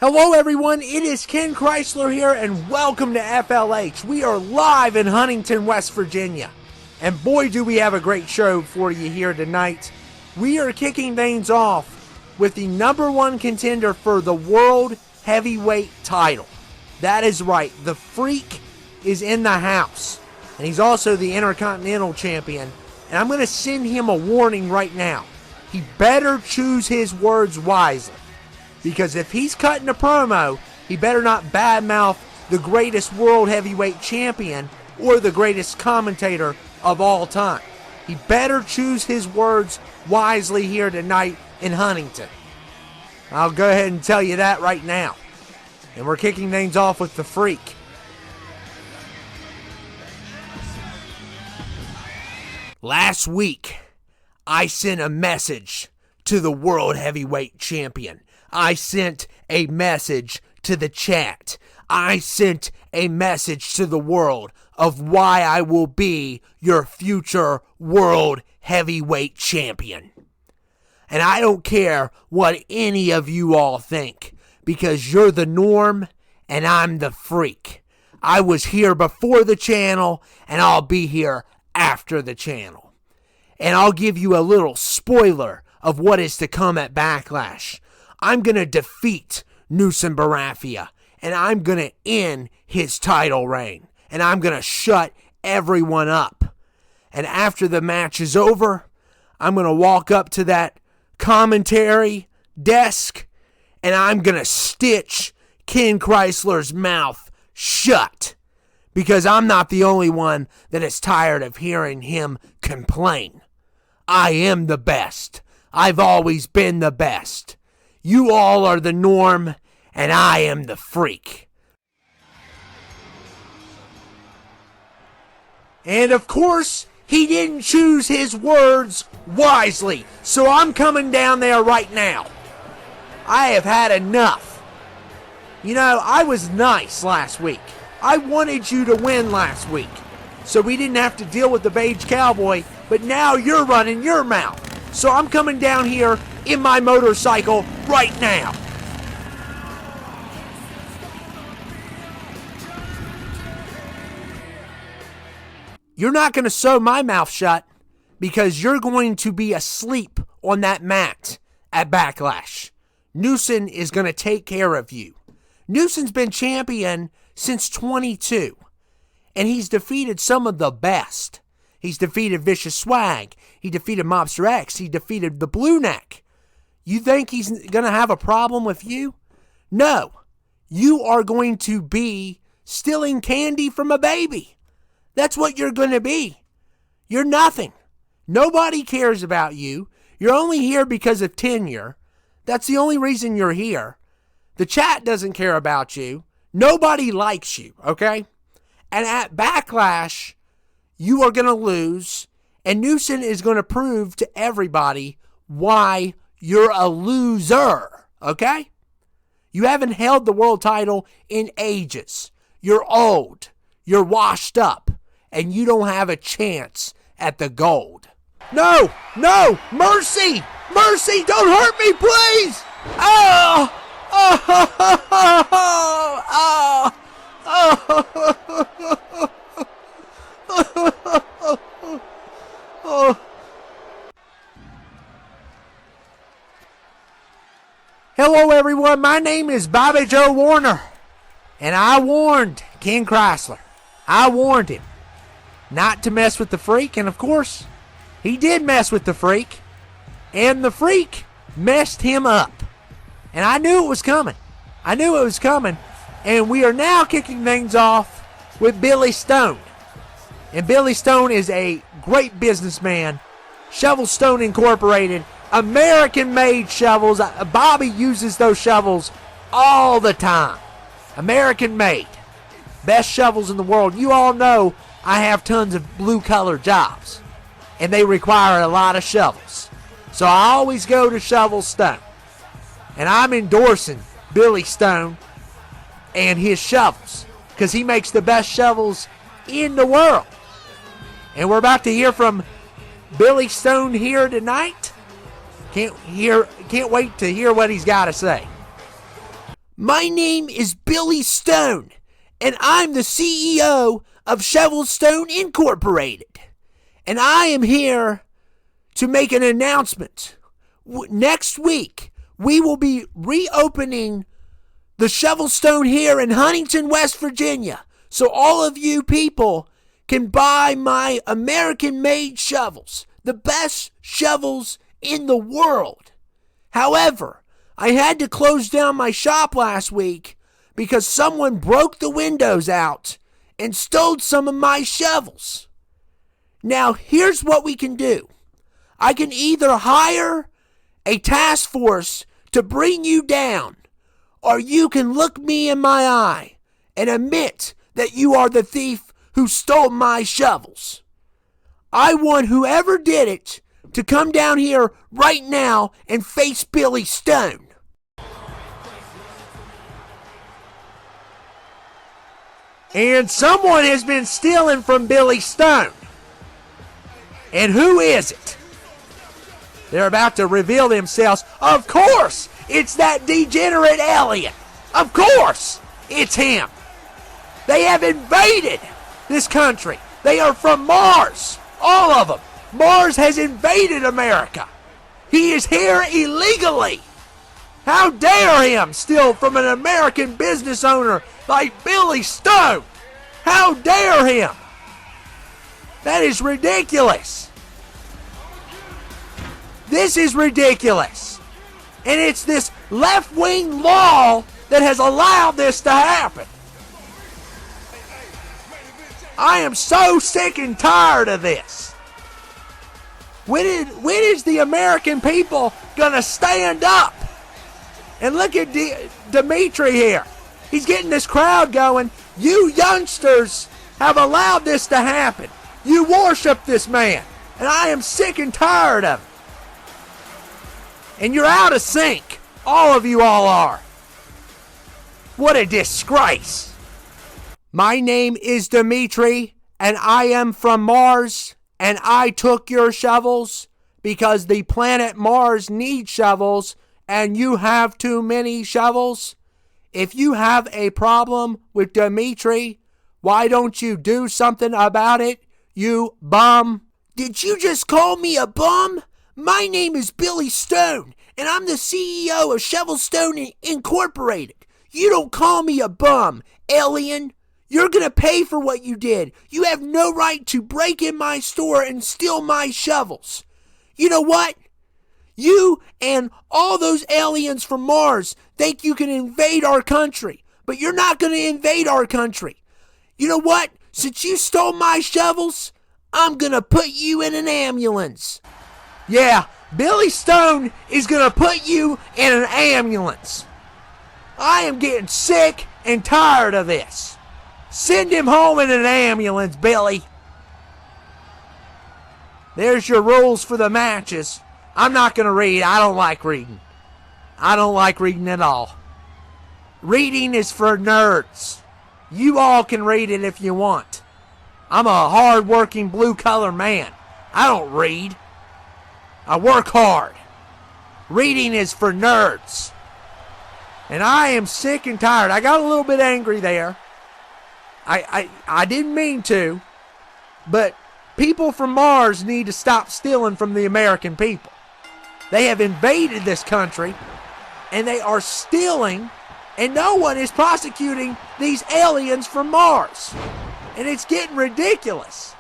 Hello everyone, it is Ken Chrysler here and welcome to FLH. We are live in Huntington, West Virginia. And boy do we have a great show for you here tonight. We are kicking things off with the #1 contender for the World Heavyweight title. That is right, the Freak is in the house. And he's also the Intercontinental Champion. And I'm going to send him a warning right now. He better choose his words wisely. Because if he's cutting a promo, he better not badmouth the greatest World Heavyweight Champion or the greatest commentator of all time. He better choose his words wisely here tonight in Huntington. I'll go ahead and tell you that right now. And we're kicking things off with the Freak. Last week, I sent a message to the World Heavyweight Champion. I sent a message to the chat. I sent a message to the world of why I will be your future World Heavyweight Champion. And I don't care what any of you all think, because you're the norm and I'm the freak. I was here before the channel and I'll be here after the channel. And I'll give you a little spoiler of what is to come at Backlash. I'm going to defeat Newson and I'm going to end his title reign. And I'm going to shut everyone up. And after the match is over, I'm going to walk up to that commentary desk and I'm going to stitch Ken Chrysler's mouth shut. Because I'm not the only one that is tired of hearing him complain. I am the best. I've always been the best. You all are the norm, and I am the freak. And of course, he didn't choose his words wisely, so I'm coming down there right now. I have had enough. You know, I was nice last week. I wanted you to win last week, so we didn't have to deal with the Beige Cowboy, but now you're running your mouth. So I'm coming down here in my motorcycle right now. You're not going to sew my mouth shut because you're going to be asleep on that mat at Backlash. Newson is going to take care of you. Newson's been champion since 22, and he's defeated some of the best. He's defeated Vicious Swag. He defeated Mobster X. He defeated the Blue Neck. You think he's going to have a problem with you? No. You are going to be stealing candy from a baby. That's what you're going to be. You're nothing. Nobody cares about you. You're only here because of tenure. That's the only reason you're here. The chat doesn't care about you. Nobody likes you, okay? And at Backlash, you are going to lose, and Newson is going to prove to everybody why you're a loser, okay? You haven't held the world title in ages. You're old, you're washed up, and you don't have a chance at the gold. No, no, mercy, mercy, don't hurt me, please! Oh, oh, oh, oh, oh, oh, oh. Hello everyone, my name is Bobby Joe Warner, and I warned Ken Chrysler. I warned him not to mess with the Freak, and of course, he did mess with the Freak, and the Freak messed him up. And I knew it was coming. I knew it was coming, and we are now kicking things off with Billy Stone. And Billy Stone is a great businessman. Shovel Stone Incorporated, American-made shovels. Bobby uses those shovels all the time. American-made. Best shovels in the world. You all know I have tons of blue-collar jobs, and they require a lot of shovels. So I always go to Shovel Stone. And I'm endorsing Billy Stone and his shovels because he makes the best shovels in the world. And we're about to hear from Billy Stone here tonight. Can't wait to hear what he's got to say. My name is Billy Stone, and I'm the CEO of Shovel Stone Incorporated. And I am here to make an announcement. Next week, we will be reopening the Shovel Stone here in Huntington, West Virginia. So all of you people can buy my American-made shovels, the best shovels in the world. However, I had to close down my shop last week because someone broke the windows out and stole some of my shovels. Now, here's what we can do. I can either hire a task force to bring you down, or you can look me in my eye and admit that you are the thief who stole my shovels. I want whoever did it to come down here right now and face Billy Stone. And someone has been stealing from Billy Stone. And who is it? They're about to reveal themselves. Of course, it's that degenerate alien. Of course, it's him. They have invaded this country. They are from Mars. All of them. Mars has invaded America. He is here illegally. How dare him steal from an American business owner like Billy Stone? How dare him? That is ridiculous. This is ridiculous. And it's this left-wing law that has allowed this to happen. I am so sick and tired of this. When is the American people going to stand up? And look at Dimitri here. He's getting this crowd going. You youngsters have allowed this to happen. You worship this man. And I am sick and tired of it. And you're out of sync. All of you all are. What a disgrace. My name is Dimitri, and I am from Mars, and I took your shovels because the planet Mars needs shovels, and you have too many shovels. If you have a problem with Dimitri, why don't you do something about it, you bum? Did you just call me a bum? My name is Billy Stone, and I'm the CEO of Shovel Stone Incorporated. You don't call me a bum, alien. You're going to pay for what you did. You have no right to break in my store and steal my shovels. You know what? You and all those aliens from Mars think you can invade our country, but you're not going to invade our country. You know what? Since you stole my shovels, I'm going to put you in an ambulance. Yeah, Billy Stone is going to put you in an ambulance. I am getting sick and tired of this. Send him home in an ambulance, Billy. There's your rules for the matches. I'm not going to read. I don't like reading. I don't like reading at all. Reading is for nerds. You all can read it if you want. I'm a hard-working blue-collar man. I don't read. I work hard. Reading is for nerds. And I am sick and tired. I got a little bit angry there. I didn't mean to, but people from Mars need to stop stealing from the American people. They have invaded this country, and they are stealing, and no one is prosecuting these aliens from Mars. And it's getting ridiculous.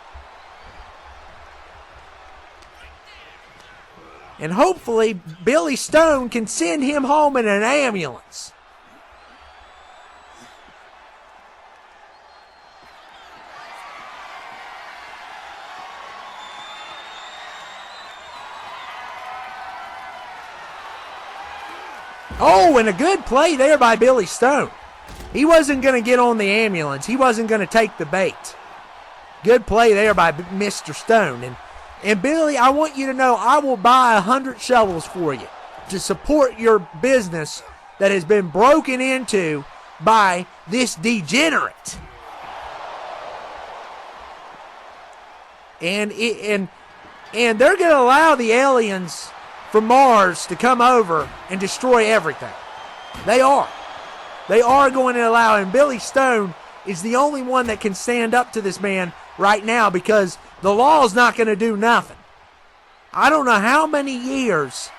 And hopefully, Billy Stone can send him home in an ambulance. Oh, and a good play there by Billy Stone. He wasn't going to get on the ambulance. He wasn't going to take the bait. Good play there by Mr. Stone. And Billy, I want you to know I will buy 100 shovels for you to support your business that has been broken into by this degenerate. And they're going to allow the aliens from Mars to come over and destroy everything. They are. They are going to allow him. Billy Stone is the only one that can stand up to this man right now because the law is not going to do nothing. I don't know how many years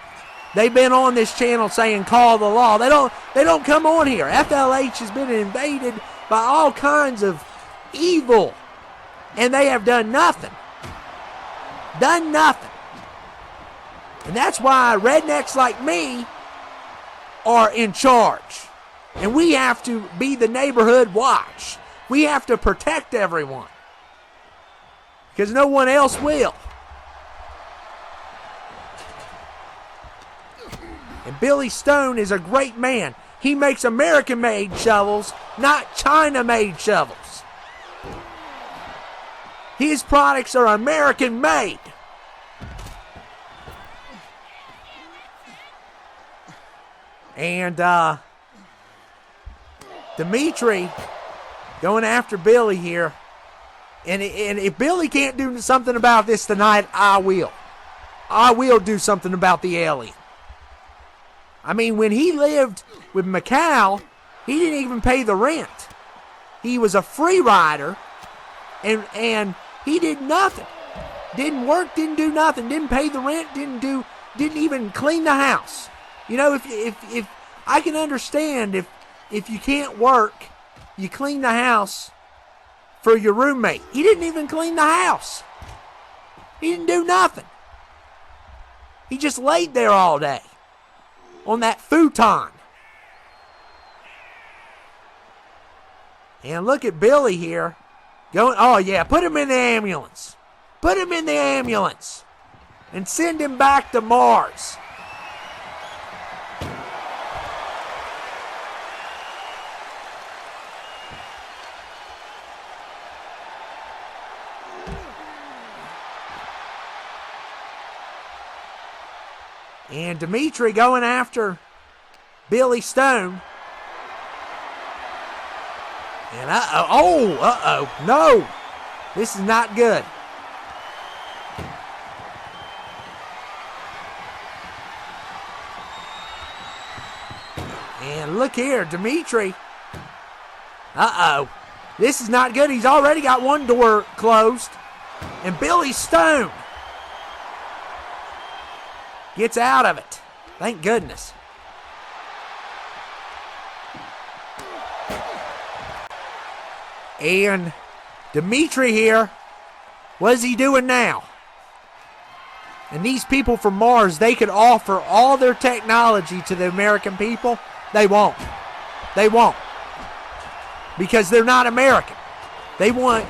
they've been on this channel saying call the law. They don't come on here. FLH has been invaded by all kinds of evil, and they have done nothing. Done nothing. And that's why rednecks like me are in charge. And we have to be the neighborhood watch. We have to protect everyone. Because no one else will. And Billy Stone is a great man. He makes American-made shovels, not China-made shovels. His products are American-made. And Dimitri going after Billy here. And if Billy can't do something about this tonight, I will. I will do something about the alien. I mean, when he lived with Macau, he didn't even pay the rent. He was a free rider, and he did nothing. Didn't work, didn't do nothing, didn't pay the rent, didn't even clean the house. You know, if I can understand if you can't work, you clean the house for your roommate. He didn't even clean the house. He didn't do nothing. He just laid there all day on that futon. And look at Billy here going, oh yeah, put him in the ambulance. Put him in the ambulance and send him back to Mars. And Dimitri going after Billy Stone. And no. This is not good. And look here, Dimitri. This is not good. He's already got one door closed. And Billy Stone gets out of it. Thank goodness. And Dimitri here, what is he doing now? And these people from Mars, they could offer all their technology to the American people. They won't. They won't. Because they're not American. They want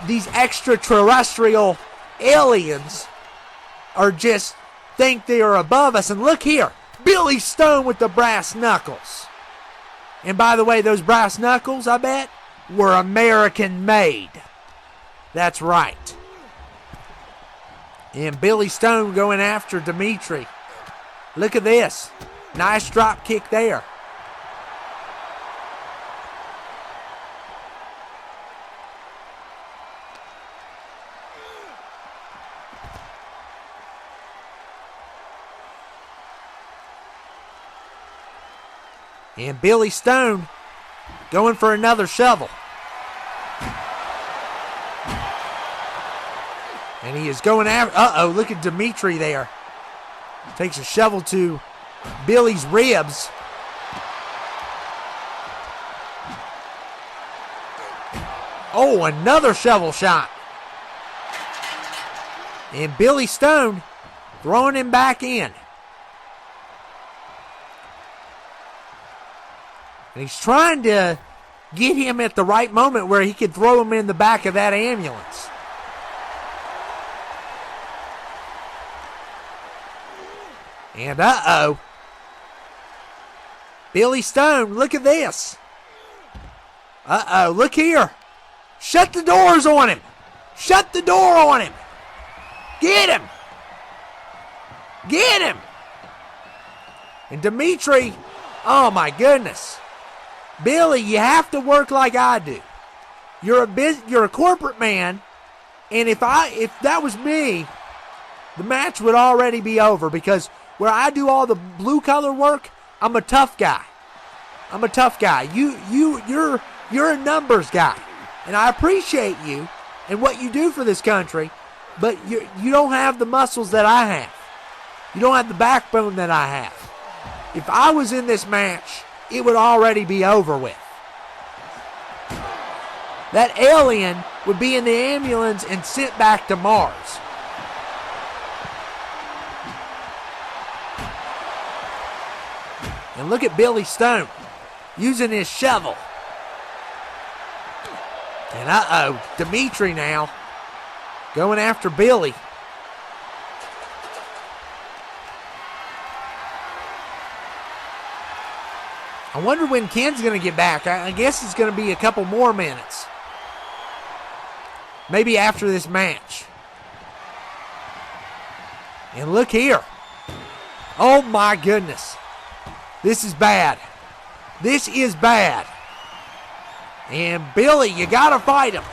these extraterrestrial aliens are just think they are above us. And look here, Billy Stone with the brass knuckles. And by the way, those brass knuckles, I bet, were American made. That's right. And Billy Stone going after Dimitri. Look at this. Nice drop kick there. And Billy Stone going for another shovel. And he is going after, look at Dimitri there. Takes a shovel to Billy's ribs. Oh, another shovel shot. And Billy Stone throwing him back in. And he's trying to get him at the right moment where he could throw him in the back of that ambulance. And Billy Stone, look at this. Look here. Shut the doors on him. Shut the door on him. Get him. Get him. And Dimitri, oh my goodness. Billy, you have to work like I do. You're a corporate man, and if that was me, the match would already be over because where I do all the blue collar work, I'm a tough guy. I'm a tough guy. You're a numbers guy, and I appreciate you and what you do for this country, but you don't have the muscles that I have. You don't have the backbone that I have. If I was in this match, it would already be over with. That alien would be in the ambulance and sent back to Mars. And look at Billy Stone using his shovel. And Dimitri now going after Billy. I wonder when Ken's going to get back. I guess it's going to be a couple more minutes. Maybe after this match. And look here. Oh my goodness. This is bad. This is bad. And Billy, you got to fight him.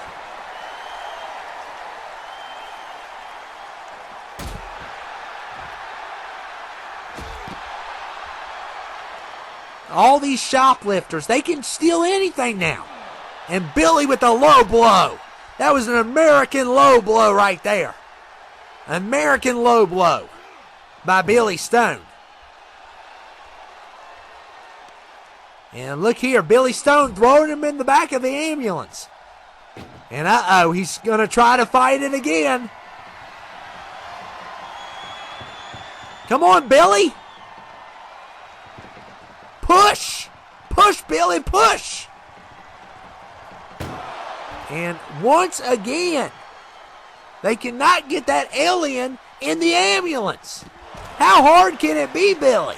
All these shoplifters, they can steal anything now. And Billy with a low blow. That was an American low blow right there. American low blow by Billy Stone. And look here, Billy Stone throwing him in the back of the ambulance. And he's going to try to fight it again. Come on, Billy. Push! Push, Billy, push! And once again, they cannot get that alien in the ambulance. How hard can it be, Billy?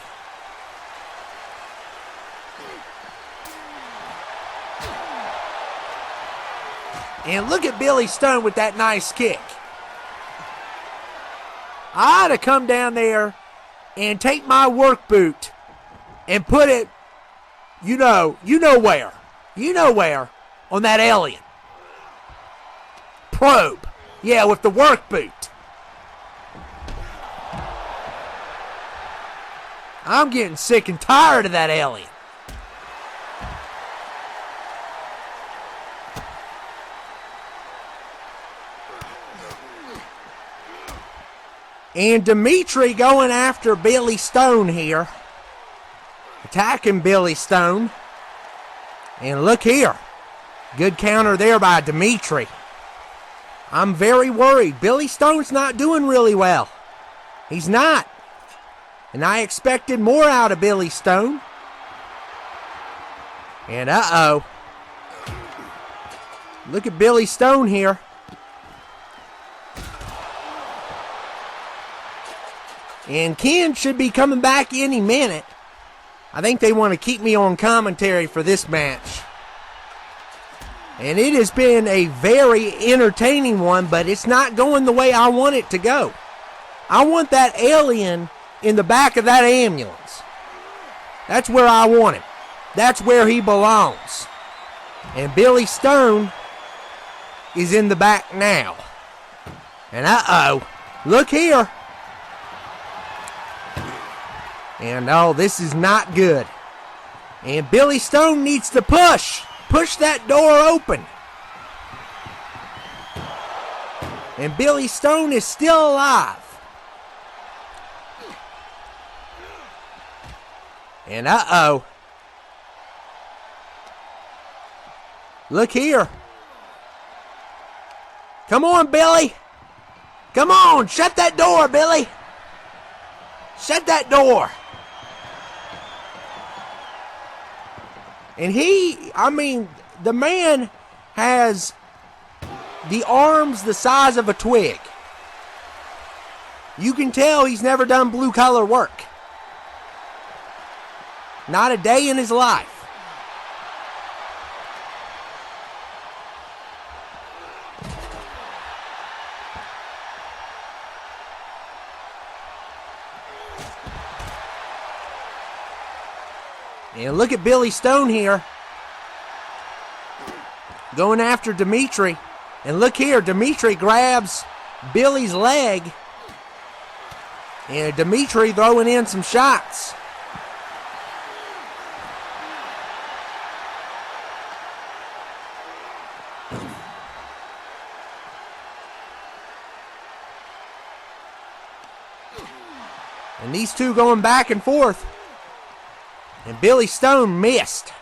And look at Billy Stone with that nice kick. I ought to come down there and take my work boot and put it, you know where. You know where on that alien. Probe. Yeah, with the work boot. I'm getting sick and tired of that alien. And Dimitri going after Billy Stone here. Attacking Billy Stone. And look here. Good counter there by Dimitri. I'm very worried. Billy Stone's not doing really well. He's not. And I expected more out of Billy Stone. And look at Billy Stone here. And Ken should be coming back any minute. I think they want to keep me on commentary for this match. And it has been a very entertaining one, but it's not going the way I want it to go. I want that alien in the back of that ambulance. That's where I want him. That's where he belongs. And Billy Stone is in the back now. And look here. And this is not good. And Billy Stone needs to push. Push that door open. And Billy Stone is still alive. And look here. Come on, Billy. Come on, shut that door, Billy. Shut that door. And the man has the arms the size of a twig. You can tell he's never done blue collar work. Not a day in his life. And look at Billy Stone here. Going after Dimitri. And look here, Dimitri grabs Billy's leg. And Dimitri throwing in some shots. And these two going back and forth. And Billy Stone missed.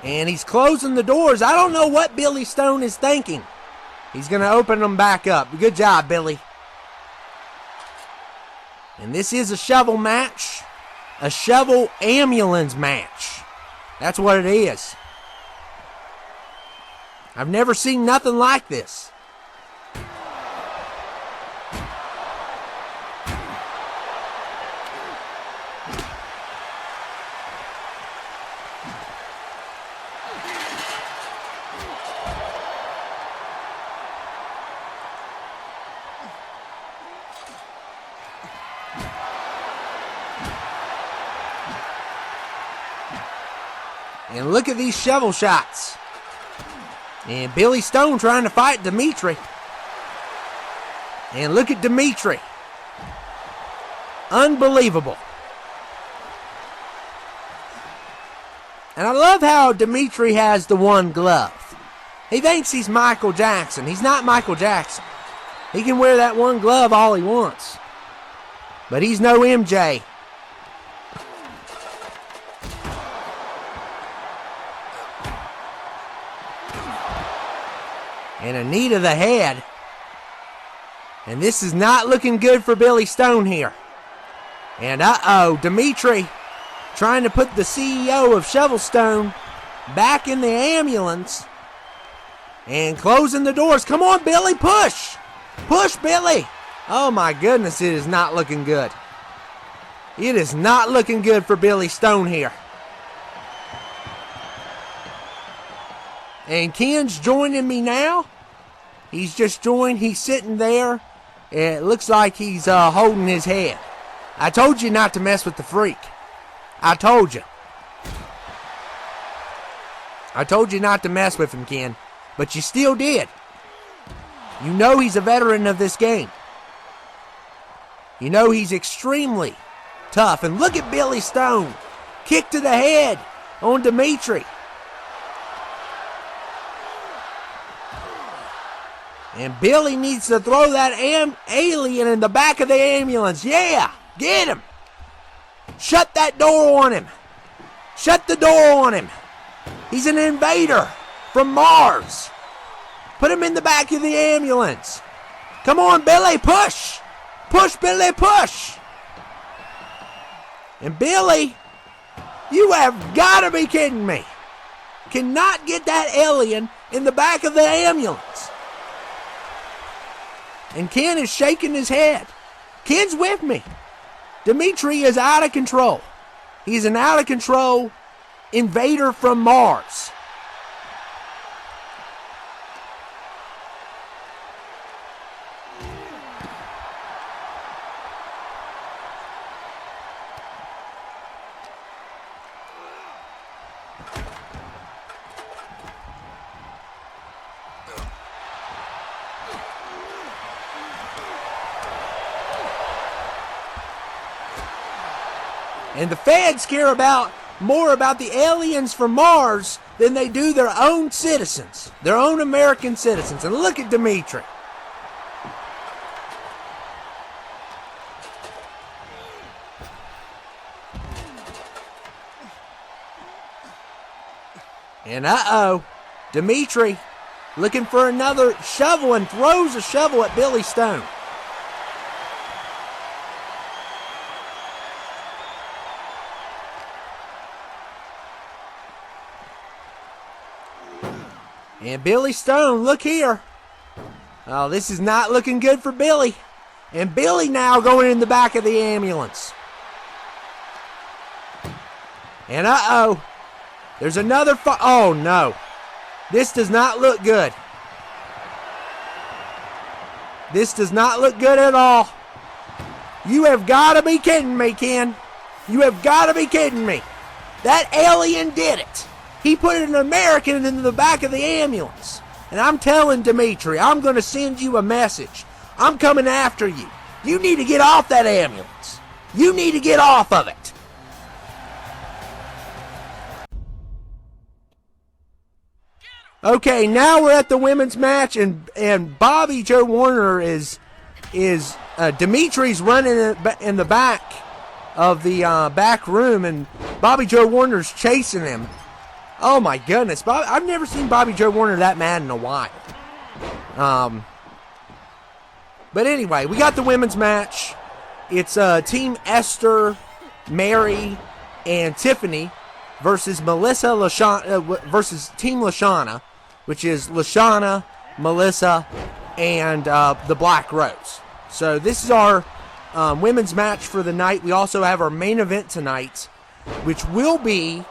And he's closing the doors. I don't know what Billy Stone is thinking. He's going to open them back up. Good job, Billy. And this is a shovel match. A shovel ambulance match. That's what it is. I've never seen nothing like this. And look at these shovel shots. And Billy Stone trying to fight Dimitri. And look at Dimitri. Unbelievable. And I love how Dimitri has the one glove. He thinks he's Michael Jackson. He's not Michael Jackson. He can wear that one glove all he wants. But he's no MJ. And a knee to the head. And this is not looking good for Billy Stone here. And Dimitri trying to put the CEO of Shovelstone back in the ambulance. And closing the doors. Come on, Billy, push! Push, Billy! Oh my goodness, it is not looking good. It is not looking good for Billy Stone here. And Ken's joining me now. He's just joined. He's sitting there. It looks like he's holding his head. I told you not to mess with the Freak. I told you. I told you not to mess with him, Ken. But you still did. You know he's a veteran of this game. You know he's extremely tough. And look at Billy Stone. Kick to the head on Dimitri. And Billy needs to throw that alien in the back of the ambulance. Yeah, get him. Shut that door on him. Shut the door on him. He's an invader from Mars. Put him in the back of the ambulance. Come on, Billy, push. Push, Billy, push. And Billy, you have got to be kidding me. Cannot get that alien in the back of the ambulance. And Ken is shaking his head. Ken's with me. Dimitri is out of control. He's an out of control invader from Mars. And the feds care more about the aliens from Mars than they do their own citizens, their own American citizens. And look at Dimitri. And Dimitri looking for another shovel and throws a shovel at Billy Stone. And Billy Stone, look here. Oh, this is not looking good for Billy. And Billy now going in the back of the ambulance. And there's another oh no. This does not look good. This does not look good at all. You have got to be kidding me, Ken. You have got to be kidding me. That alien did it. He put an American in the back of the ambulance. And I'm telling Dimitri, I'm going to send you a message. I'm coming after you. You need to get off that ambulance. You need to get off of it. Okay, now we're at the women's match, and Bobby Joe Warner is Dimitri's running in the back of the back room, and Bobby Joe Warner's chasing him. Oh my goodness, I've never seen Bobby Joe Warner that mad in a while. But anyway, we got the women's match. It's Team Ester, Mary, and Tiffany versus Lashawna versus Team Lashawna, which is Lashawna, Melissa, and the Black Rose. So this is our women's match for the night. We also have our main event tonight, which will be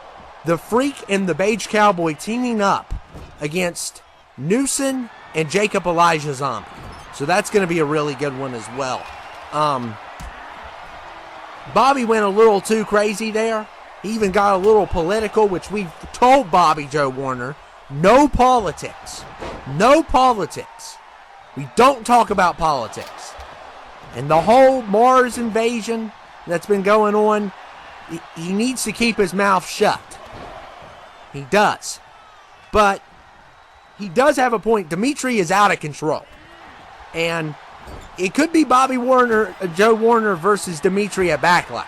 the Freak and the Beige Cowboy teaming up against Newson and Jacob Elijah Zombie. So that's going to be a really good one as well. Bobby went a little too crazy there. He even got a little political, which we told Bobby Joe Warner, no politics. No politics. We don't talk about politics. And the whole Mars invasion that's been going on, he needs to keep his mouth shut. He does. But he does have a point. Dimitri is out of control. And it could be Joe Warner versus Dimitri at Backlash.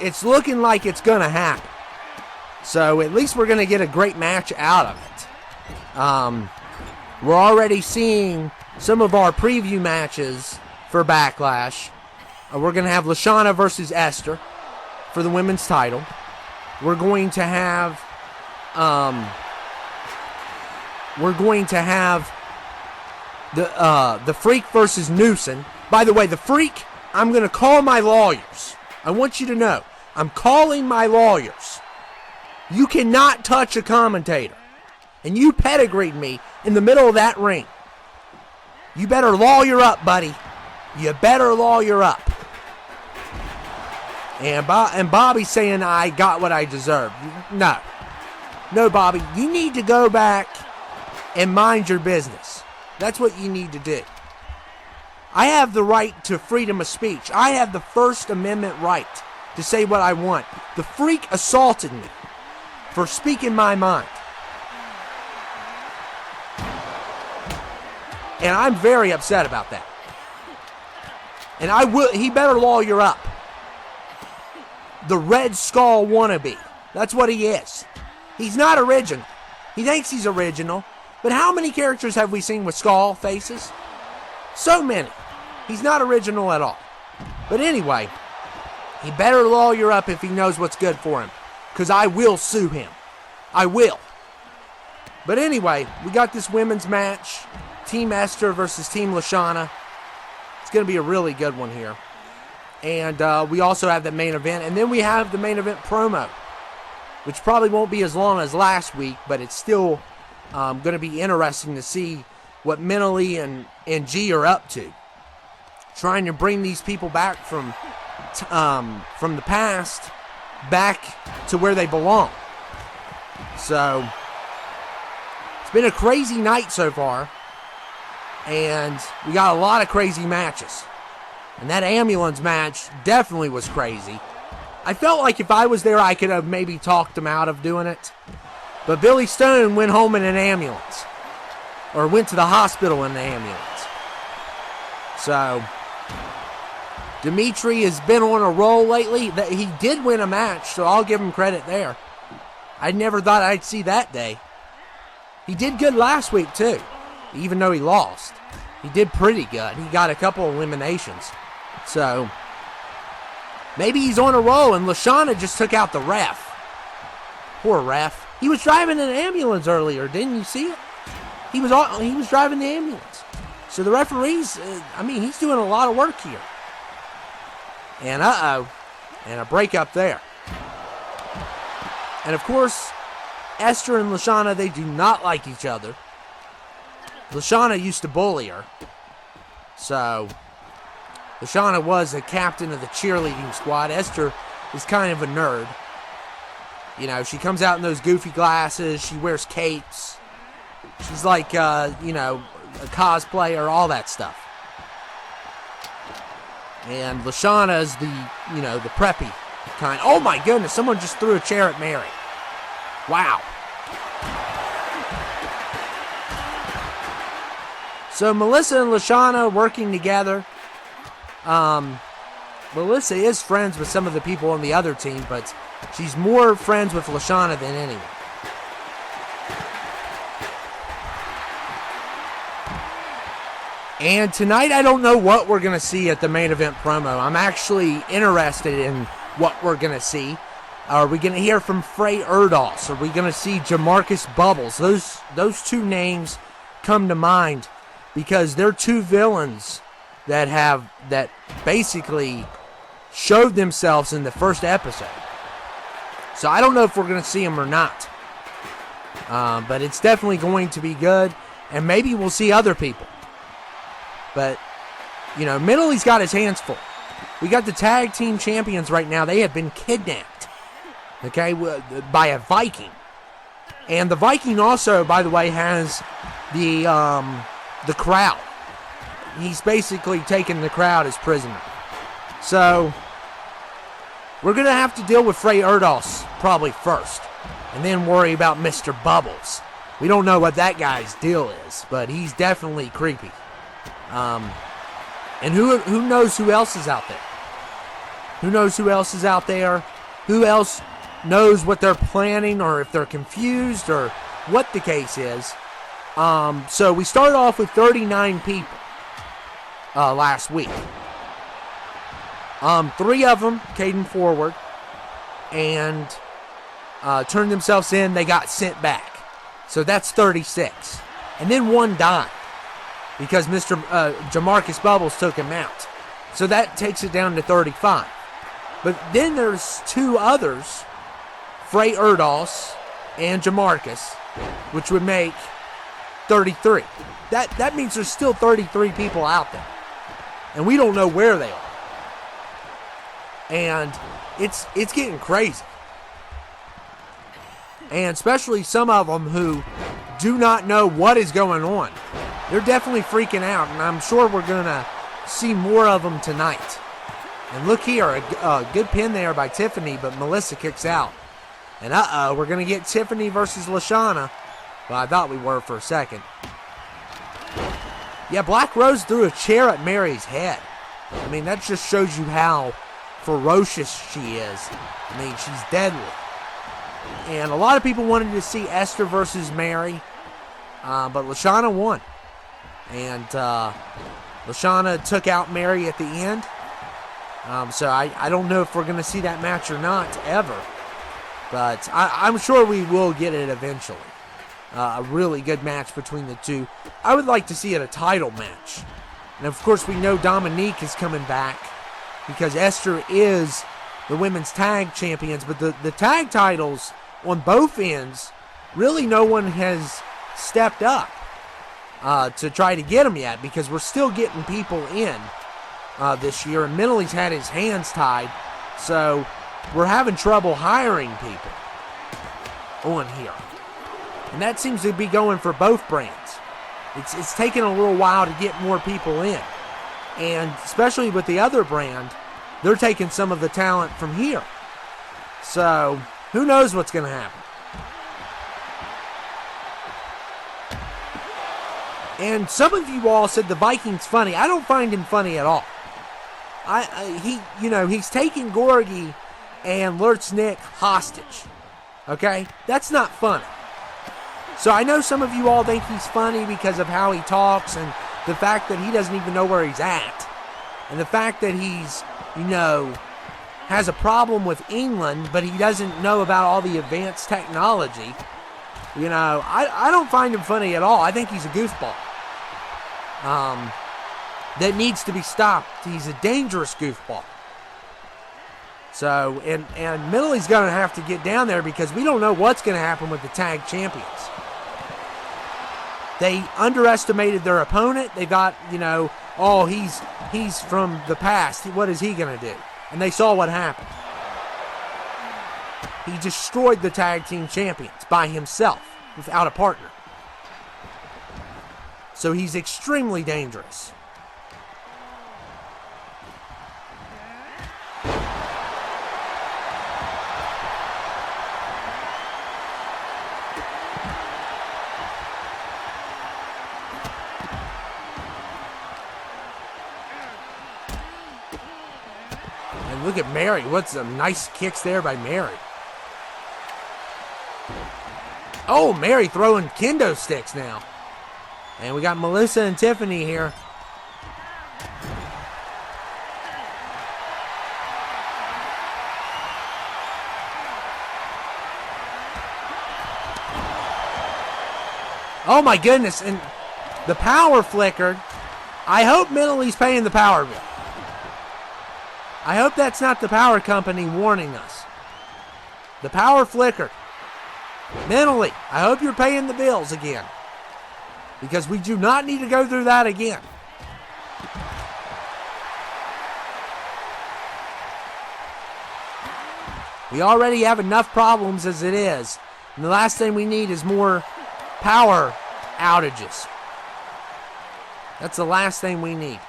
It's looking like it's going to happen. So at least we're going to get a great match out of it. We're already seeing some of our preview matches for Backlash. We're going to have Lashawna versus Ester for the women's title. We're going to have the Freak versus Newson. By the way, the Freak, I'm going to call my lawyers. I want you to know, I'm calling my lawyers. You cannot touch a commentator. And you pedigreed me in the middle of that ring. You better lawyer up, buddy. You better lawyer up. And Bobby's saying I got what I deserved. No. No, Bobby. You need to go back and mind your business. That's what you need to do. I have the right to freedom of speech. I have the First Amendment right to say what I want. The Freak assaulted me for speaking my mind. And I'm very upset about that. And he better lawyer up. The Red Skull wannabe. That's what he is. He's not original. He thinks he's original. But how many characters have we seen with skull faces? So many. He's not original at all. But anyway, he better lawyer up if he knows what's good for him. Because I will sue him. I will. But anyway, we got this women's match. Team Ester versus Team Lashawna. It's going to be a really good one here. And we also have the main event. And then we have the main event promo, which probably won't be as long as last week, but it's still going to be interesting to see what Mentally and G are up to. Trying to bring these people back from the past back to where they belong. So, it's been a crazy night so far. And we got a lot of crazy matches. And that ambulance match definitely was crazy. I felt like if I was there, I could have maybe talked him out of doing it. But Billy Stone went home in an ambulance. Or went to the hospital in the ambulance. So, Dimitri has been on a roll lately. He did win a match, so I'll give him credit there. I never thought I'd see that day. He did good last week, too. Even though he lost. He did pretty good. He got a couple eliminations. So, maybe he's on a roll, and Lashawna just took out the ref. Poor ref. He was driving an ambulance earlier, didn't you see it? He was driving the ambulance. So the referee's, he's doing a lot of work here. And and a break up there. And of course, Ester and Lashawna, they do not like each other. Lashawna used to bully her. So, Lashawna was a captain of the cheerleading squad. Ester is kind of a nerd. You know, she comes out in those goofy glasses. She wears capes. She's like, a cosplayer, all that stuff. And Lashawna is the preppy kind. Oh my goodness, someone just threw a chair at Mary. Wow. So Melissa and Lashawna working together. Melissa is friends with some of the people on the other team, but she's more friends with Lashawna than anyone. And tonight, I don't know what we're going to see at the main event promo. I'm actually interested in what we're going to see. Are we going to hear from Frey Erdos? Are we going to see Jamarcus Bubbles? Those two names come to mind because they're two villains that basically showed themselves in the first episode. So I don't know if we're going to see them or not. But it's definitely going to be good. And maybe we'll see other people. But, Mentally got his hands full. We got the tag team champions right now. They have been kidnapped, okay, by a Viking. And the Viking also, by the way, has the crowd. He's basically taken the crowd as prisoner. So, we're going to have to deal with Frey Erdos probably first. And then worry about Mr. Bubbles. We don't know what that guy's deal is, but he's definitely creepy. And who knows who else is out there? Who knows who else is out there? Who else knows what they're planning, or if they're confused, or what the case is? So we started off with 39 people last week. 3 of them came forward and turned themselves in. They got sent back. So that's 36. And then 1 died because Mr. Jamarcus Bubbles took him out. So that takes it down to 35. But then there's 2 others, Frey Erdos and Jamarcus, which would make 33. That means there's still 33 people out there. And we don't know where they are. And it's getting crazy. And especially some of them who do not know what is going on. They're definitely freaking out, and I'm sure we're going to see more of them tonight. And look here, a good pin there by Tiffany, but Melissa kicks out. And we're going to get Tiffany versus Lashawna. Well, I thought we were for a second. Yeah, Black Rose threw a chair at Mary's head. I mean, that just shows you how ferocious she is. I mean, she's deadly. And a lot of people wanted to see Ester versus Mary, but Lashawna won. And Lashawna took out Mary at the end. So I don't know if we're going to see that match or not, ever. But I'm sure we will get it eventually. A really good match between the two. I would like to see it a title match. And of course we know Dominique is coming back because Ester is the women's tag champions. But the tag titles on both ends, really no one has stepped up to try to get them yet, because we're still getting people in this year, and Mentally had his hands tied, so we're having trouble hiring people on here. And that seems to be going for both brands. It's taking a little while to get more people in. And especially with the other brand, they're taking some of the talent from here. So, who knows what's going to happen. And some of you all said the Viking's funny. I don't find him funny at all. He's taking Gorgie and Lurtz Nick hostage. Okay? That's not funny. So I know some of you all think he's funny because of how he talks and the fact that he doesn't even know where he's at. And the fact that he's, has a problem with England, but he doesn't know about all the advanced technology. I don't find him funny at all. I think he's a goofball. That needs to be stopped. He's a dangerous goofball. So, and Mentally going to have to get down there because we don't know what's going to happen with the tag champions. They underestimated their opponent. They thought, he's from the past. What is he going to do? And they saw what happened. He destroyed the tag team champions by himself without a partner. So he's extremely dangerous. Look at Mary. What's some nice kicks there by Mary. Oh, Mary throwing kendo sticks now. And we got Melissa and Tiffany here. Oh my goodness, and the power flickered. I hope Mentally paying the power bill. I hope that's not the power company warning us. The power flickered. Mentally, I hope you're paying the bills again. Because we do not need to go through that again. We already have enough problems as it is. And the last thing we need is more power outages. That's the last thing we need.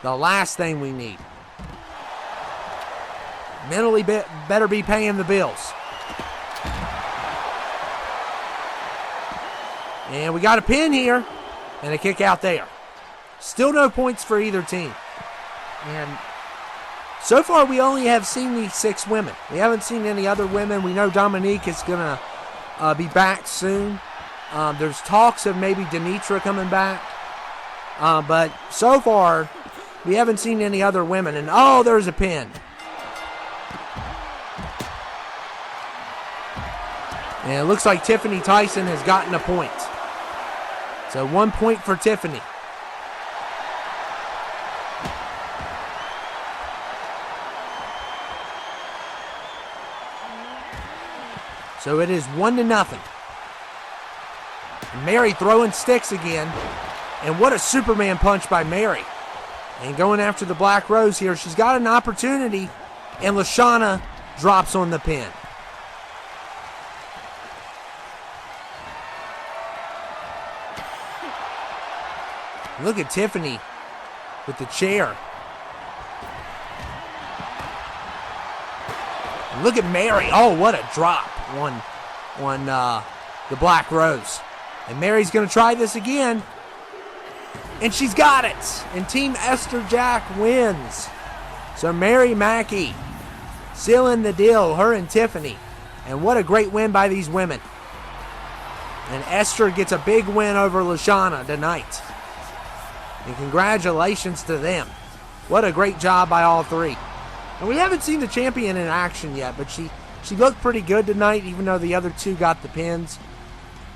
The last thing we need. Mentally better be paying the bills. And we got a pin here and a kick out there. Still no points for either team. And so far we only have seen these 6 women. We haven't seen any other women. We know Dominique is going to be back soon. There's talks of maybe Denitra coming back. But so far, we haven't seen any other women. And oh, there's a pin. And it looks like Tiffany Tyson has gotten a point. So 1 point for Tiffany. So it is 1-0. Mary throwing sticks again. And what a Superman punch by Mary. And going after the Black Rose here. She's got an opportunity. And Lashawna drops on the pin. Look at Tiffany with the chair. And look at Mary. Oh, what a drop on the Black Rose. And Mary's going to try this again. And she's got it. And Team Ester Jack wins. So Mary Mackey sealing the deal, her and Tiffany. And what a great win by these women. And Ester gets a big win over Lashawna tonight. And congratulations to them. What a great job by all 3. And we haven't seen the champion in action yet, but she looked pretty good tonight, even though the other 2 got the pins.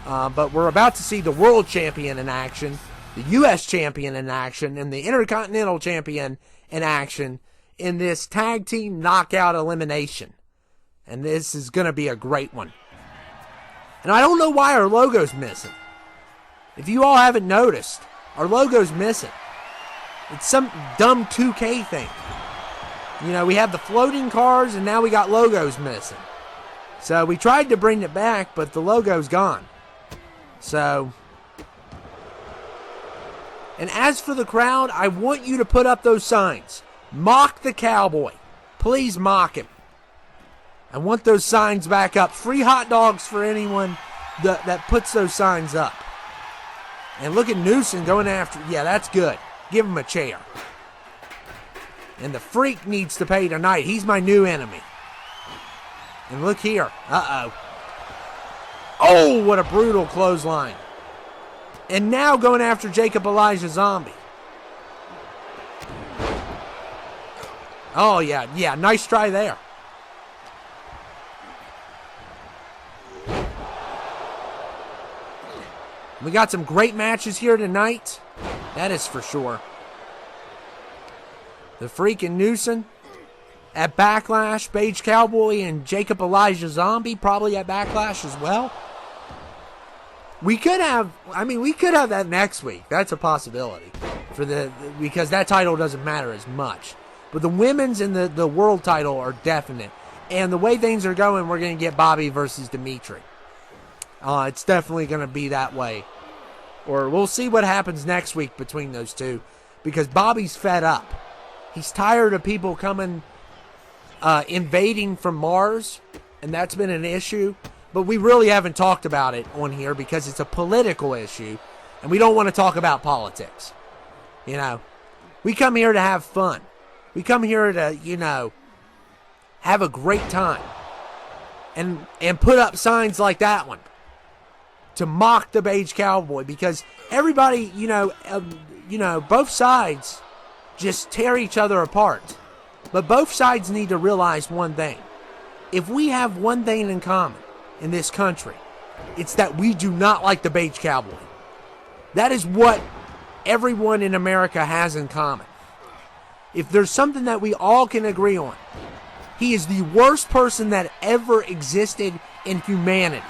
But we're about to see the world champion in action, the U.S. champion in action, and the Intercontinental champion in action in this tag team knockout elimination. And this is going to be a great one. And I don't know why our logo's missing. If you all haven't noticed, our logo's missing. It's some dumb 2K thing. You know, we have the floating cars and now we got logos missing. So we tried to bring it back, but the logo's gone. So, and as for the crowd, I want you to put up those signs. Mock the cowboy. Please mock him. I want those signs back up. Free hot dogs for anyone that puts those signs up. And look at Newson going after. Yeah, that's good. Give him a chair. And the Freak needs to pay tonight. He's my new enemy. And look here. Uh-oh. Oh, what a brutal clothesline. And now going after Jacob Elijah Zombie. Oh, yeah. Nice try there. We got some great matches here tonight. That is for sure. The Freak and Newson at Backlash. Beige Cowboy and Jacob Elijah Zombie probably at Backlash as well. We could have that next week. That's a possibility. Because that title doesn't matter as much. But the women's and the world title are definite. And the way things are going, we're going to get Bobby versus Dimitri. It's definitely going to be that way. Or we'll see what happens next week between those two. Because Bobby's fed up. He's tired of people coming, invading from Mars. And that's been an issue. But we really haven't talked about it on here because it's a political issue. And we don't want to talk about politics. You know, we come here to have fun. We come here to, have a great time and put up signs like that one to mock the Beige Cowboy, because everybody, both sides just tear each other apart. But both sides need to realize one thing. If we have one thing in common in this country, it's that we do not like the Beige Cowboy. That is what everyone in America has in common. If there's something that we all can agree on, he is the worst person that ever existed in humanity.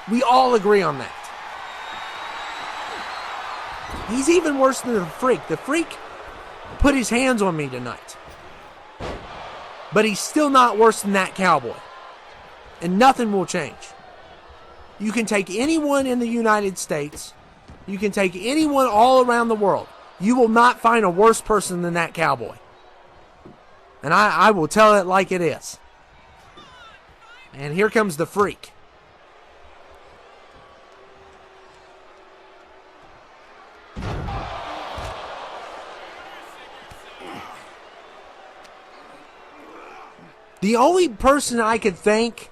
We all agree on that. He's even worse than the Freak. The Freak put his hands on me tonight. But he's still not worse than that cowboy. And nothing will change. You can take anyone in the United States. You can take anyone all around the world. You will not find a worse person than that cowboy. And I will tell it like it is. And here comes the Freak. The only person I could think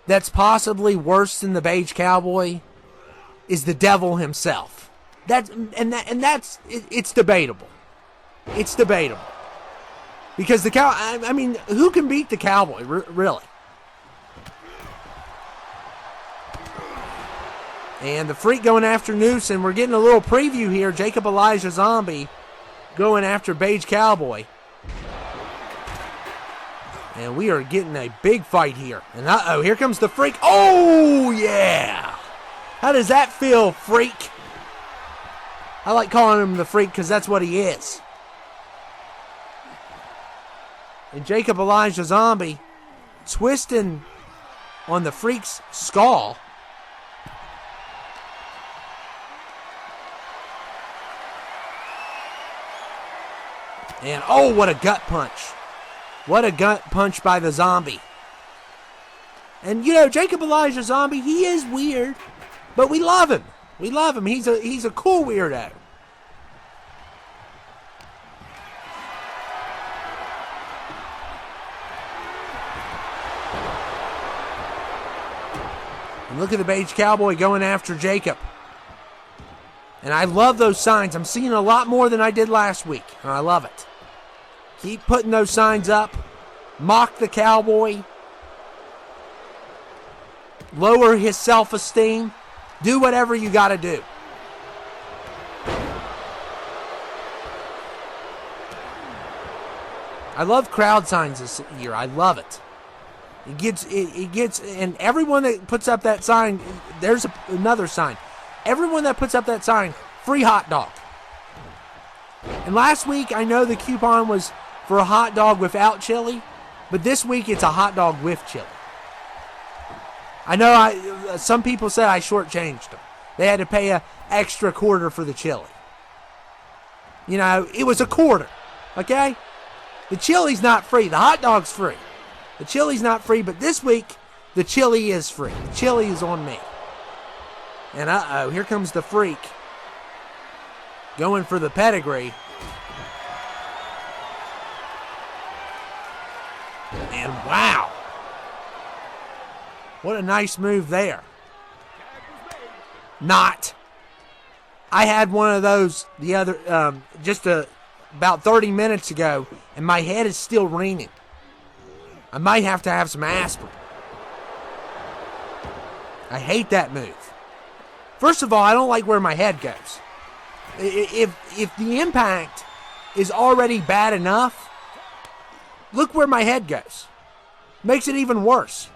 that's possibly worse than the Beige Cowboy is the devil himself. It's debatable. It's debatable. Because who can beat the Cowboy, really? And the Freak going after Newson. We're getting a little preview here. Jacob Elijah Zombie going after Beige Cowboy. And we are getting a big fight here. And here comes the Freak. Oh, yeah. How does that feel, Freak? I like calling him the Freak because that's what he is. And Jacob Elijah Zombie twisting on the Freak's skull. And what a gut punch. What a gut punch by the Zombie. And Jacob Elijah Zombie, he is weird, but we love him. We love him. He's a cool weirdo. And look at the Beige Cowboy going after Jacob. And I love those signs. I'm seeing a lot more than I did last week, and I love it. Keep putting those signs up. Mock the Cowboy. Lower his self-esteem. Do whatever you got to do. I love crowd signs this year. I love it. It gets, and everyone that puts up that sign, there's another sign. Everyone that puts up that sign, free hot dog. And last week, I know the coupon was for a hot dog without chili, but this week it's a hot dog with chili. I know some people said I shortchanged them. They had to pay an extra quarter for the chili. It was a quarter, okay? The chili's not free. The hot dog's free. The chili's not free, but this week, the chili is free. The chili is on me. And here comes the Freak. Going for the pedigree. And wow. What a nice move there. Not. I had one of those the other, about 30 minutes ago, and my head is still ringing. I might have to have some aspirin. I hate that move. First of all, I don't like where my head goes. If the impact is already bad enough, look where my head goes. Makes it even worse.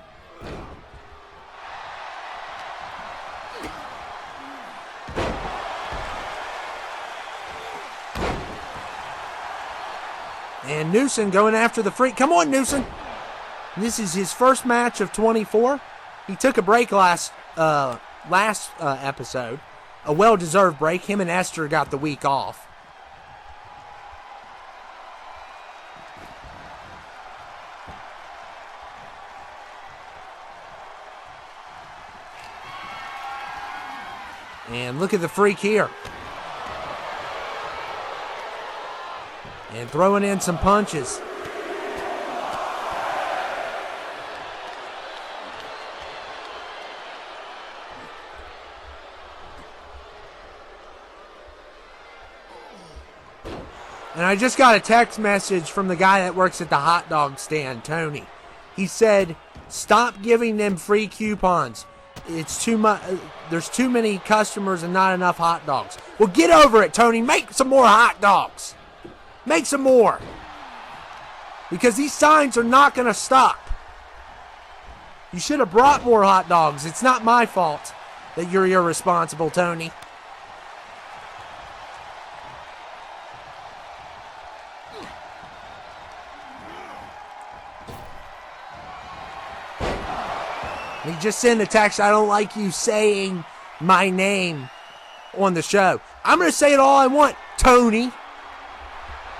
And Newson going after the Freak. Come on, Newson. This is his first match of 24. He took a break last episode. A well-deserved break. Him and Ester got the week off. And look at the Freak here. And throwing in some punches. And I just got a text message from the guy that works at the hot dog stand, Tony. He said, stop giving them free coupons. It's too much. There's too many customers and not enough hot dogs. Well, get over it, Tony. Make some more hot dogs. Make some more. Because these signs are not going to stop. You should have brought more hot dogs. It's not my fault that you're irresponsible, Tony. He just sent a text, I don't like you saying my name on the show. I'm going to say it all I want, Tony.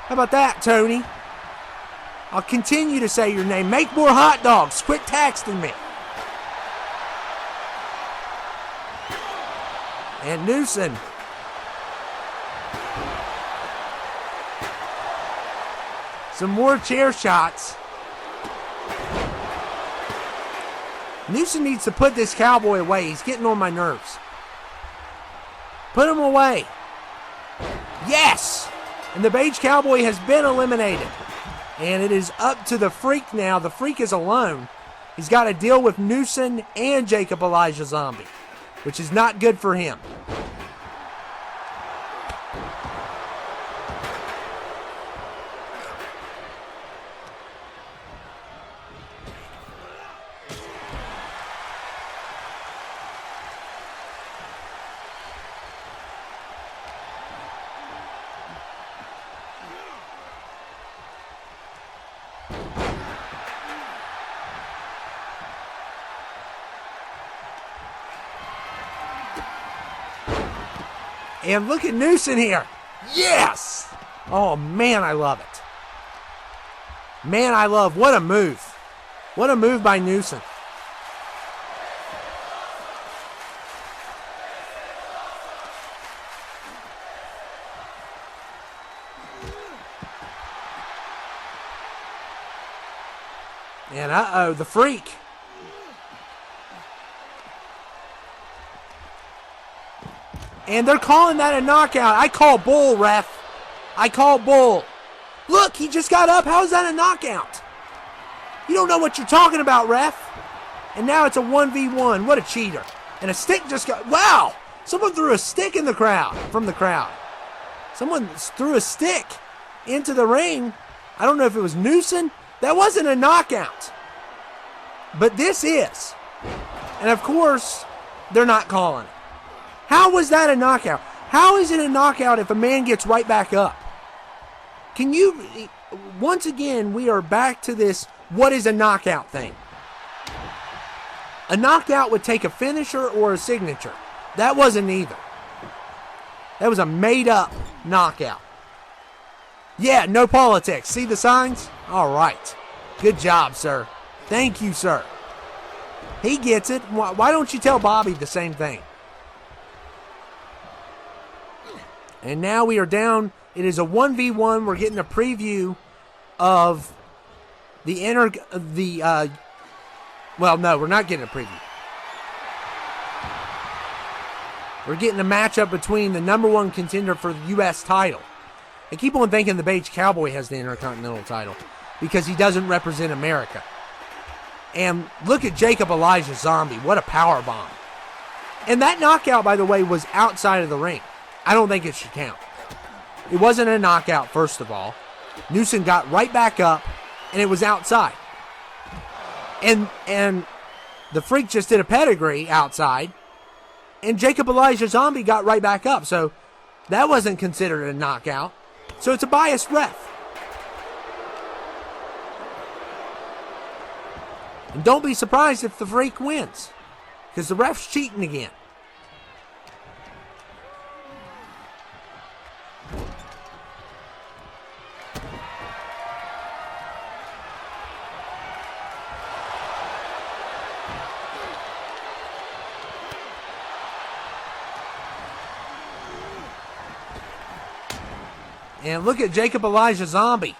How about that, Tony? I'll continue to say your name. Make more hot dogs. Quit texting me. And Newson. Some more chair shots. Newson needs to put this cowboy away. He's getting on my nerves. Put him away. Yes! And the Beige Cowboy has been eliminated. And it is up to the Freak now. The Freak is alone. He's got to deal with Newson and Jacob Elijah Zombie, which is not good for him. And look at Newson here. Yes! Oh, man, I love it. Man, I love. What a move. What a move by Newson. And uh-oh, the Freak. And they're calling that a knockout. I call bull, ref. I call bull. Look, he just got up. How is that a knockout? You don't know what you're talking about, ref. And now it's a 1v1. What a cheater. And a stick just got... Wow! Someone threw a stick in the crowd. From the crowd. Someone threw a stick into the ring. I don't know if it was Newson. That wasn't a knockout. But this is. And of course, they're not calling it. How was that a knockout? How is it a knockout if a man gets right back up? Can you... Once again, we are back to this what is a knockout thing. A knockout would take a finisher or a signature. That wasn't either. That was a made-up knockout. Yeah, no politics. See the signs? All right. Good job, sir. Thank you, sir. He gets it. Why don't you tell Bobby the same thing? And now we are down. It is a 1v1. We're getting a preview of well, no, we're not getting a preview. We're getting a matchup between the number one contender for the U.S. title. I keep on thinking the Beige Cowboy has the Intercontinental title because he doesn't represent America. And look at Jacob Elijah Zombie. What a power bomb. And that knockout, by the way, was outside of the ring. I don't think it should count. It wasn't a knockout, first of all. Newson got right back up, and it was outside. And the Freak just did a pedigree outside, and Jacob Elijah Zombie got right back up. So that wasn't considered a knockout. So it's a biased ref. And don't be surprised if the Freak wins, because the ref's cheating again. And look at Jacob Elijah Zombie.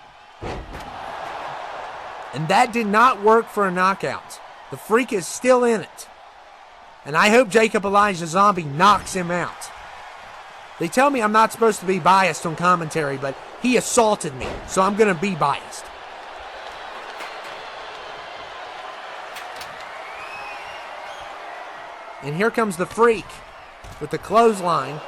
And that did not work for a knockout. The Freak is still in it. And I hope Jacob Elijah Zombie knocks him out. They tell me I'm not supposed to be biased on commentary, but He assaulted me, so I'm going to be biased. And here comes the Freak with the clothesline.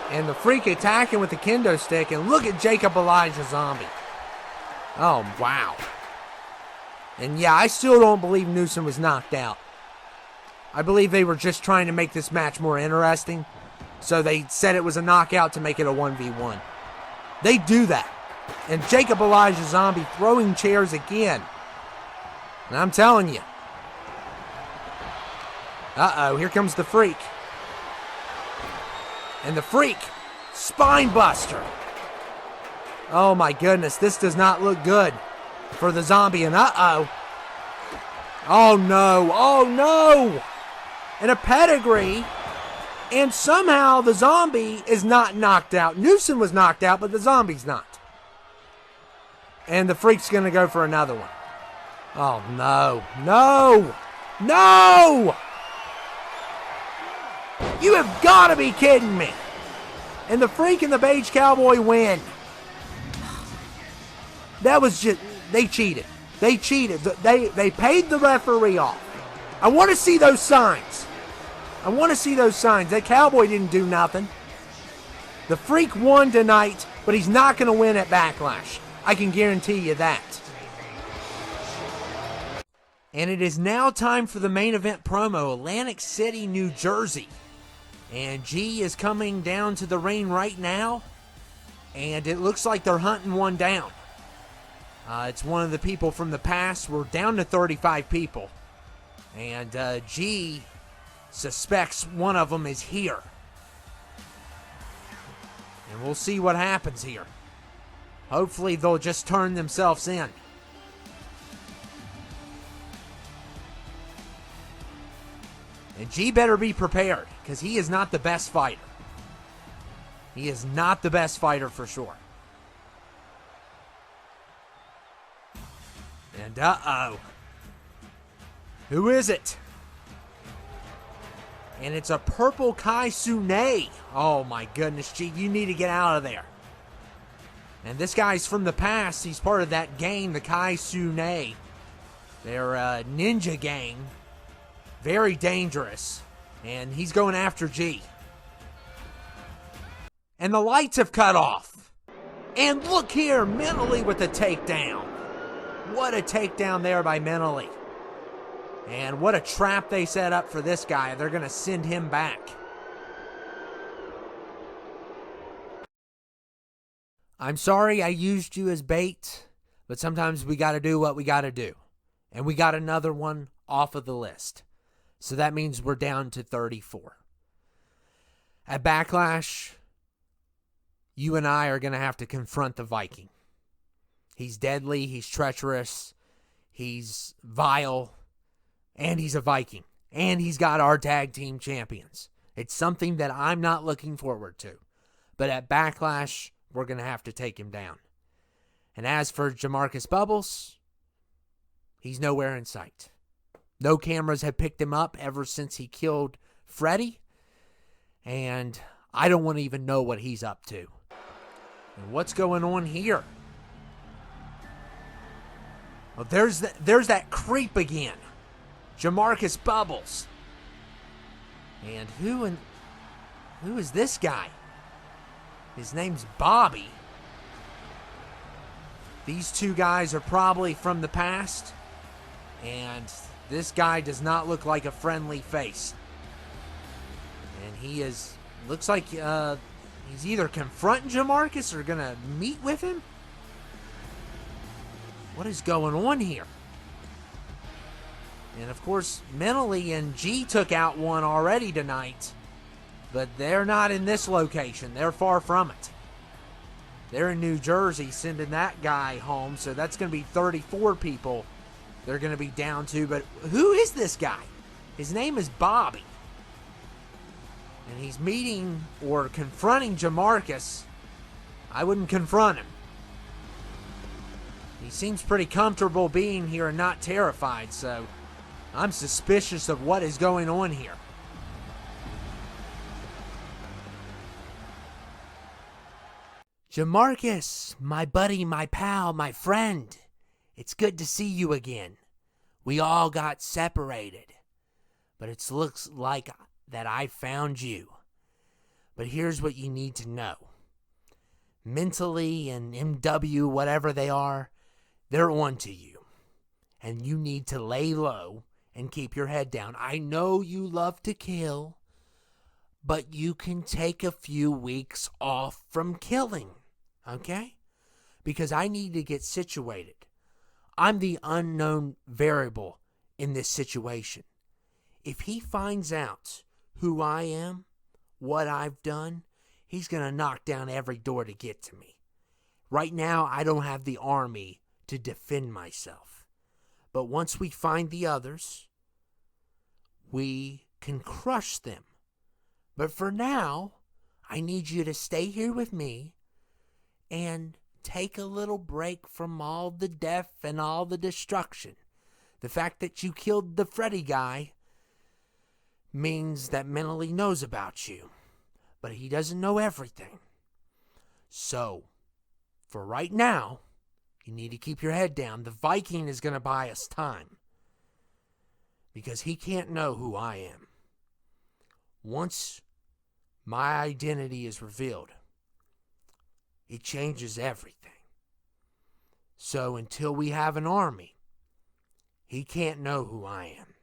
And the Freak attacking with the kendo stick. And look at Jacob Elijah Zombie. Oh, wow. And yeah, I still don't believe Newson was knocked out. I believe they were just trying to make this match more interesting. So they said it was a knockout to make it a 1v1. They do that. And Jacob Elijah Zombie throwing chairs again. And I'm telling you. Uh-oh, here comes the Freak. And the Freak, spine buster. Oh my goodness, this does not look good for the Zombie. And uh-oh. Oh no, oh no. And a pedigree. And somehow the Zombie is not knocked out. Newson was knocked out, but the Zombie's not. And the Freak's going to go for another one. Oh no, no, no. You have got to be kidding me. And the Freak and the Beige Cowboy win. That was just, they cheated. They cheated. They paid the referee off. I want to see those signs. I want to see those signs. That Cowboy didn't do nothing. The Freak won tonight, but he's not going to win at Backlash. I can guarantee you that. And it is now time for the main event promo, Atlantic City, New Jersey. And G is coming down to the ring right now. And it looks like they're hunting one down. It's one of the people from the past. We're down to 35 people. And G suspects one of them is here. And we'll see what happens here. Hopefully they'll just turn themselves in. And G better be prepared, because he is not the best fighter. He is not the best fighter for sure. And uh-oh. Who is it? And it's a purple Kai Sune. Oh my goodness, G, you need to get out of there. And this guy's from the past. He's part of that gang, the Kai Sune. They're a ninja gang. Very dangerous. And he's going after G. And the lights have cut off. And look here, Mentally with the takedown. What a takedown there by Mentally. And what a trap they set up for this guy. They're going to send him back. I'm sorry I used you as bait, but sometimes we got to do what we got to do. And we got another one off of the list. So that means we're down to 34. At Backlash, you and I are going to have to confront the Viking. He's deadly, he's treacherous, he's vile, and he's a Viking. And he's got our tag team champions. It's something that I'm not looking forward to. But at Backlash, we're going to have to take him down. And as for Jamarcus Bubbles, he's nowhere in sight. No cameras have picked him up ever since he killed Freddy. And I don't want to even know what he's up to. And what's going on here? Well, there's that creep again. Jamarcus Bubbles. And who is this guy? His name's Bobby. These two guys are probably from the past. And this guy does not look like a friendly face. And he looks like he's either confronting Jamarcus or going to meet with him. What is going on here? And of course, Mentally and G took out one already tonight. But they're not in this location. They're far from it. They're in New Jersey sending that guy home, so that's going to be 34 people they're going to be down to. But who is this guy? His name is Bobby. And he's meeting or confronting Jamarcus. I wouldn't confront him. He seems pretty comfortable being here and not terrified, so I'm suspicious of what is going on here. Jamarcus, my buddy, my pal, my friend. It's good to see you again. We all got separated, but it looks like that I found you. But here's what you need to know. Mentally and MW, whatever they are, they're on to you. And you need to lay low and keep your head down. I know you love to kill, but you can take a few weeks off from killing, okay? Because I need to get situated. I'm the unknown variable in this situation. If he finds out who I am, what I've done, he's going to knock down every door to get to me. Right now, I don't have the army to defend myself. But once we find the others, we can crush them. But for now, I need you to stay here with me and take a little break from all the death and all the destruction. The fact that you killed the Freddy guy means that mentally knows about you, but he doesn't know everything. So, for right now, you need to keep your head down. The Viking is going to buy us time because he can't know who I am. Once my identity is revealed, it changes everything. So until we have an army, he can't know who I am.